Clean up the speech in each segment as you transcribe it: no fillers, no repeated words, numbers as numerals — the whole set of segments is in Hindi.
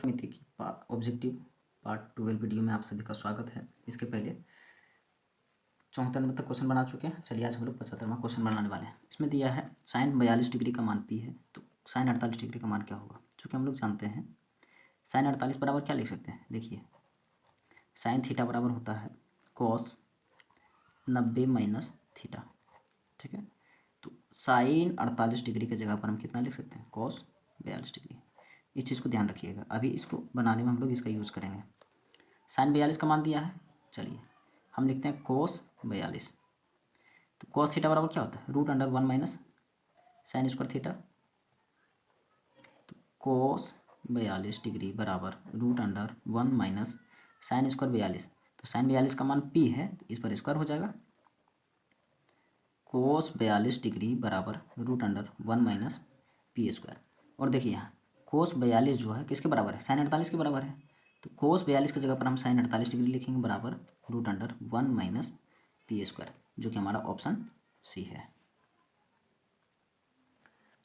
मिति की ऑब्जेक्टिव पार्ट 12 वीडियो में आप सभी का स्वागत है। इसके पहले 74 नंबर तक क्वेश्चन बना चुके हैं। चलिए आज हम लोग 75वां क्वेश्चन बनाने वाले हैं। इसमें दिया है साइन 42 डिग्री का मान पी है, तो साइन 48 डिग्री का मान क्या होगा। चूँकि हम लोग जानते हैं साइन 48 बराबर क्या लिख सकते हैं, देखिए साइन थीटा बराबर होता है कॉस 90 माइनस थीटा। ठीक है, तो साइन 48 डिग्री की जगह पर हम कितना लिख सकते हैं, कॉस 42 डिग्री। इस चीज़ को ध्यान रखिएगा, अभी इसको बनाने में हम लोग इसका यूज़ करेंगे। साइन 42 का मान दिया है, चलिए हम लिखते हैं कोस 42। तो कोस थीटा बराबर क्या होता है, √1 माइनस साइन स्क्वायर थीटा। तो कोस 42 डिग्री बराबर √1 माइनस साइन स्क्वायर 42। तो साइन 42 का मान पी है, तो इस पर स्क्वायर हो जाएगा। कोस 42 डिग्री बराबर √1 माइनस पी स्क्वायर। और देखिए यहाँ कोस 42 जो है किसके बराबर है, साइन 48 के बराबर है। तो कोस 42 की जगह पर हम साइन 48 डिग्री लिखेंगे बराबर √1 माइनस पी स्क्वायर, जो कि हमारा ऑप्शन सी है।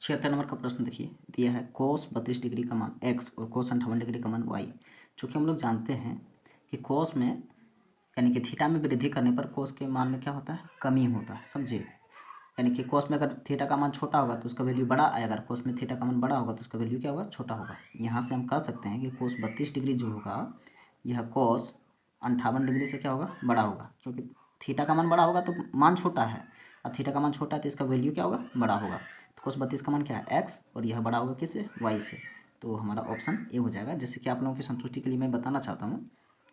76 नंबर का प्रश्न देखिए, दिया है कोस 32 डिग्री का मान एक्स और कोस 58 डिग्री का मान वाई। चूँकि हम लोग जानते हैं कि कोस में यानी कि थीटा में वृद्धि करने पर कोस के मान में क्या होता है, कमी होता है, समझिए। यानी कि कोस में अगर थीटा का मान छोटा होगा तो उसका वैल्यू बड़ा आएगा, अगर कोस में थीटा का मान बड़ा होगा तो उसका वैल्यू क्या होगा, छोटा होगा। यहाँ से हम कह सकते हैं कि कोस 32 डिग्री जो होगा यह कोस 58 डिग्री से क्या होगा, बड़ा होगा। क्योंकि थीटा का मान बड़ा होगा तो मान छोटा है, अब थीटा का मान छोटा है तो इसका वैल्यू क्या होगा, बड़ा होगा। तो कोस 32 का मान क्या है, एक्स, और यह बड़ा होगा किससे, वाई से। तो हमारा ऑप्शन ए हो जाएगा। जैसे कि आप लोगों की संतुष्टि के लिए मैं बताना चाहता हूँ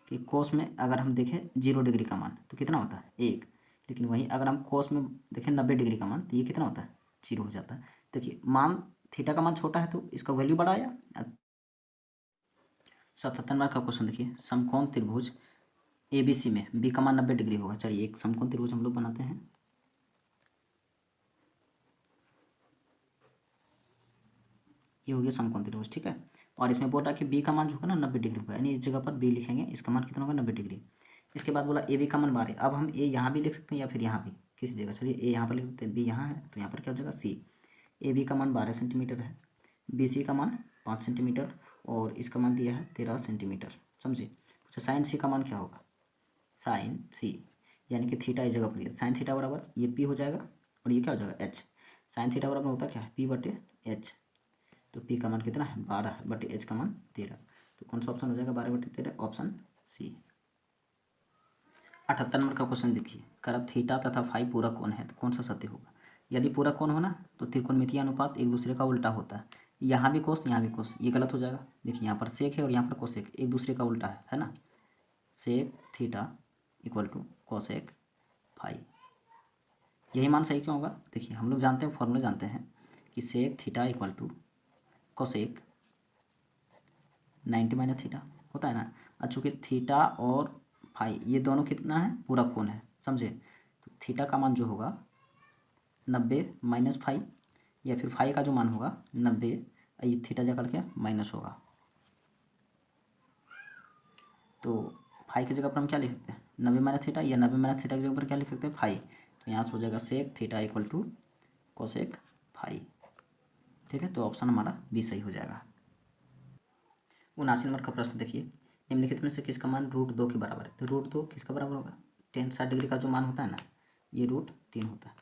कि कोस में अगर हम देखें 0 डिग्री का मान तो कितना होता है, 1। लेकिन वहीं अगर हम कोस में देखें 90 डिग्री का मान तो ये कितना होता है, 0 हो जाता है। देखिए मान थीटा का मान छोटा है तो इसका वैल्यू बड़ा आया। 77 नंबर का क्वेश्चन देखिए, समकोण त्रिभुज ABC में बी का मान 90 डिग्री होगा। चलिए एक समकोण त्रिभुज हम लोग बनाते हैं। ये हो गया समकोण त्रिभुज, ठीक है। और इसमें बोल रहा है कि बी का मान जो होगा ना 90 डिग्री होगा, यानी इस जगह पर बी लिखेंगे, इसका मान कितना होगा, 90 डिग्री। इसके बाद बोला ए बी का मान 12। अब हम ए यहाँ भी लिख सकते हैं या फिर यहाँ भी किसी जगह। चलिए ए यहाँ पर लिख सकते हैं, बी यहाँ है तो यहाँ पर क्या हो जाएगा सी। ए बी का मान 12 सेंटीमीटर है, बी सी का मान 5 सेंटीमीटर, और इसका मान दिया है 13 सेंटीमीटर, समझे। अच्छा साइन सी का मान क्या होगा, साइन सी यानी कि थीटा इस जगह पर दिया, साइन थीटा बराबर ये पी हो जाएगा और ये क्या हो जाएगा, एच। साइन थीटा बराबर होता क्या है, पी बटे एच। तो पी का मान कितना है, 12 बटे एच का मान 13। तो कौन सा ऑप्शन हो जाएगा, 12 बटे 13, ऑप्शन सी। 78 नंबर का क्वेश्चन देखिए, कर थीटा तथा फाई पूरक कोण है तो कौन सा सत्य होगा। यदि पूरक कोण हो ना तो त्रिकोणमितीय अनुपात एक दूसरे का उल्टा होता है। यहाँ भी कोस यहाँ भी कोस, ये गलत हो जाएगा। देखिए यहाँ पर सेक है और यहाँ पर कोसेक, एक दूसरे का उल्टा है ना। Sec theta equal to cosec phi, यही मान सही क्यों होगा। देखिए हम लोग जानते हैं, फॉर्मूला जानते हैं कि sec theta equal to cosec 90 minus theta होता है ना। और चूँकि थीटा और फाई ये दोनों कितना है, पूरक कोण है, समझे। तो थीटा का मान जो होगा 90 माइनस फाई, या फिर फाई का जो मान होगा 90, ये थीटा जाकर के माइनस होगा। तो फाई की जगह पर हम क्या लिख सकते हैं, 90 माइनस थीटा, या 90 माइनस थीटा की जगह पर क्या लिख सकते हैं, फाई। तो यहाँ से हो जाएगा sec theta equal to cosec phi, ठीक है। तो ऑप्शन हमारा बी सही हो जाएगा। 79 नंबर का प्रश्न देखिए, निम्नलिखित में से किसका मान √2 के बराबर है। तो √2 किसका बराबर होगा, tan 60 डिग्री का जो मान होता है ना, ये √3 होता है।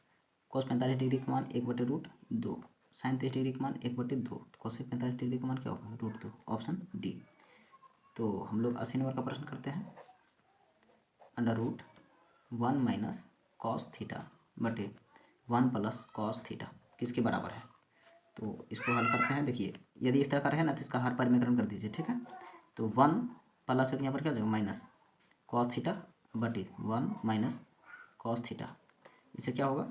cos 45 डिग्री का मान 1/√2, sin 30 डिग्री का मान 1/2, cosec 45 डिग्री का मान क्या होगा, √2, ऑप्शन डी। तो हम लोग 80 नंबर का प्रश्न करते हैं, √1 माइनस कॉस थीटा बटे 1 प्लस कॉस थीटा किसके बराबर है। तो इसको हल करते हैं। देखिए यदि इस तरह का रहे ना तो इसका हर परिमीकरण कर दीजिए, ठीक है। तो 1 प्लस है तो यहाँ पर क्या हो जाएगा, माइनस कॉस थीटा बटे 1 माइनस कॉस थीटा। इससे क्या होगा,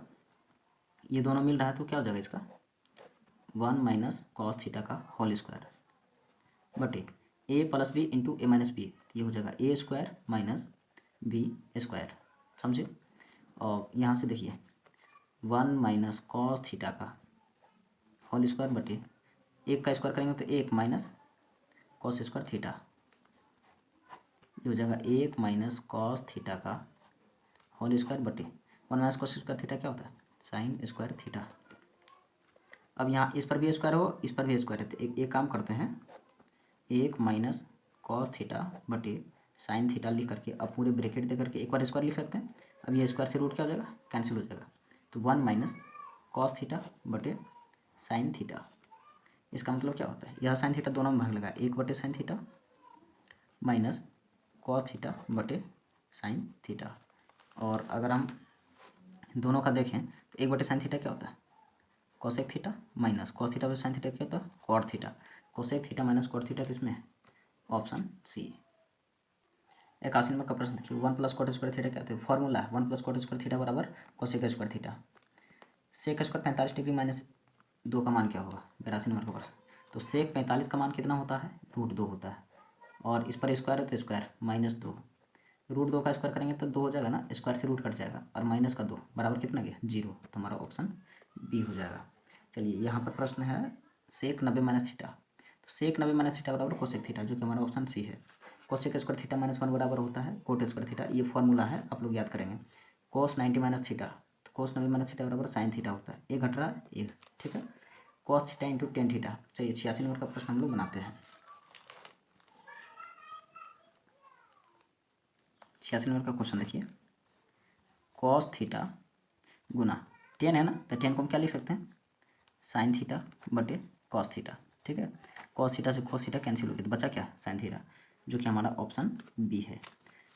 ये दोनों मिल रहा है तो क्या हो जाएगा इसका, 1 माइनस कॉस थीटा का होल स्क्वायर बटे ए प्लस बी इंटू ए माइनस बी, ये हो जाएगा ए स्क्वायर माइनस बी स्क्वायर, समझे। और यहाँ से देखिए 1 माइनस कॉस थीटा का होल स्क्वायर बटे एक का स्क्वायर करेंगे तो 1 माइनस कॉस स्क्वायर थीटा, ये हो जाएगा 1 माइनस कॉस थीटा का होल स्क्वायर बटे 1 माइनस कॉस स्क्वायर थीटा क्या होता है, साइन स्क्वायर थीटा। अब यहाँ इस पर भी स्क्वायर हो, इस पर भी स्क्वायर है, तो एक काम करते हैं, 1 माइनस कॉस थीटा बटे साइन थीटा लिख करके अब पूरे ब्रैकेट दे करके एक बार स्क्वायर लिख सकते हैं। अब ये स्क्वायर से रूट क्या हो जाएगा, कैंसिल हो जाएगा। तो 1 माइनस कॉस थीटा बटे साइन थीटा। इसका मतलब क्या होता है, यह साइन थीटा दोनों में भाग लगा, 1 बटे sine theta minus cos theta बटे साइन थीटा। और अगर हम दोनों का देखें तो 1 बटे साइन थीटा क्या होता है, cosec theta minus cos theta बटे साइन थीटा क्या होता है, cot theta. Cosec theta minus cot theta किसमें है, ऑप्शन सी। 81 नंबर का प्रश्न देखिए, 1 प्लस कॉट स्क्वायर थीटा क्या होता है, फॉर्मूला है 1 प्लस कॉट स्क्वायर थीटा बराबर cosec square theta. Sec square 45 degree minus 2 का मान क्या होगा, 82 नंबर का प्रश्न। तो सेक 45 का मान कितना होता है, √2 होता है, और इस पर स्क्वायर है तो स्क्वायर -2। √2 का स्क्वायर करेंगे तो 2 हो जाएगा ना, स्क्वायर से रूट कट जाएगा, और माइनस का 2 बराबर कितना गया 0। तो हमारा ऑप्शन बी हो जाएगा। चलिए यहाँ पर प्रश्न है सेक 90 माइनस थीटा। तो सेक 90 माइनस थीटा बराबर कोसेक थीटा, जो कि हमारा ऑप्शन सी है। कोसेक स्क्वायर थीटा -1 बराबर होता है कोट स्क्वायर थीटा, ये फॉर्मूला है, आप लोग याद करेंगे। कोस 90 माइनस थीटा, तो कोस 90 माइनस थीटा बराबर साइन थीटा होता है, एक घट रहा है एक, ठीक है। Cos theta into tan theta. चलिए 86 नंबर का प्रश्न हम लोग बनाते हैं। 86 नंबर का क्वेश्चन देखिए, कॉस थीटा गुना टेन है ना, तो टेन को हम क्या लिख सकते हैं, साइन थीटा बटे कॉस थीटा, ठीक है। कॉस थीटा से कॉस थीटा कैंसिल हो गया, तो बचा क्या, साइन थीटा, जो कि हमारा ऑप्शन बी है।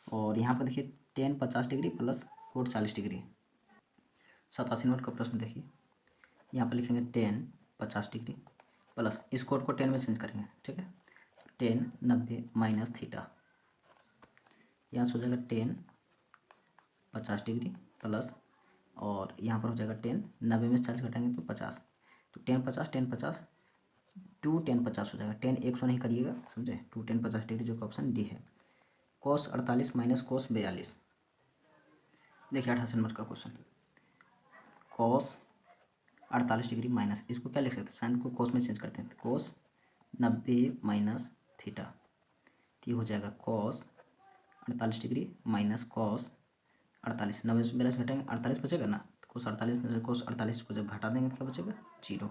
और यहाँ पर देखिए ten 50 degree plus coat 40 degree. 87 number का प्रश्न देखिए, यहाँ पर लिखेंगे टेन 50 डिग्री प्लस इस कोट को 10 में चेंज करेंगे, ठीक है। टेन 90 माइनस थीटा, यहाँ से हो जाएगा 10 50 डिग्री प्लस, और यहाँ पर हो जाएगा 10 90 में 40 घटाएंगे तो 50। तो 10 50 10 50 2 10 50 हो जाएगा, 10 100 नहीं करिएगा, समझे, 2 10 50 डिग्री, जो कि ऑप्शन डी है। कोस 48 माइनस कोस 42। देखिए 88 नंबर का क्वेश्चन, कोस 48 डिग्री माइनस, इसको क्या लिख सकते हैं, साइन को कोस में चेंज करते हैं, कोस 90 माइनस थीटा, तो ये हो जाएगा कोस 48 डिग्री माइनस कोस 48, 90 में 42 घटाएंगे 48 बचेगा ना, कोस 48 में से कोस 48 को जब घटा देंगे तो क्या बचेगा 0।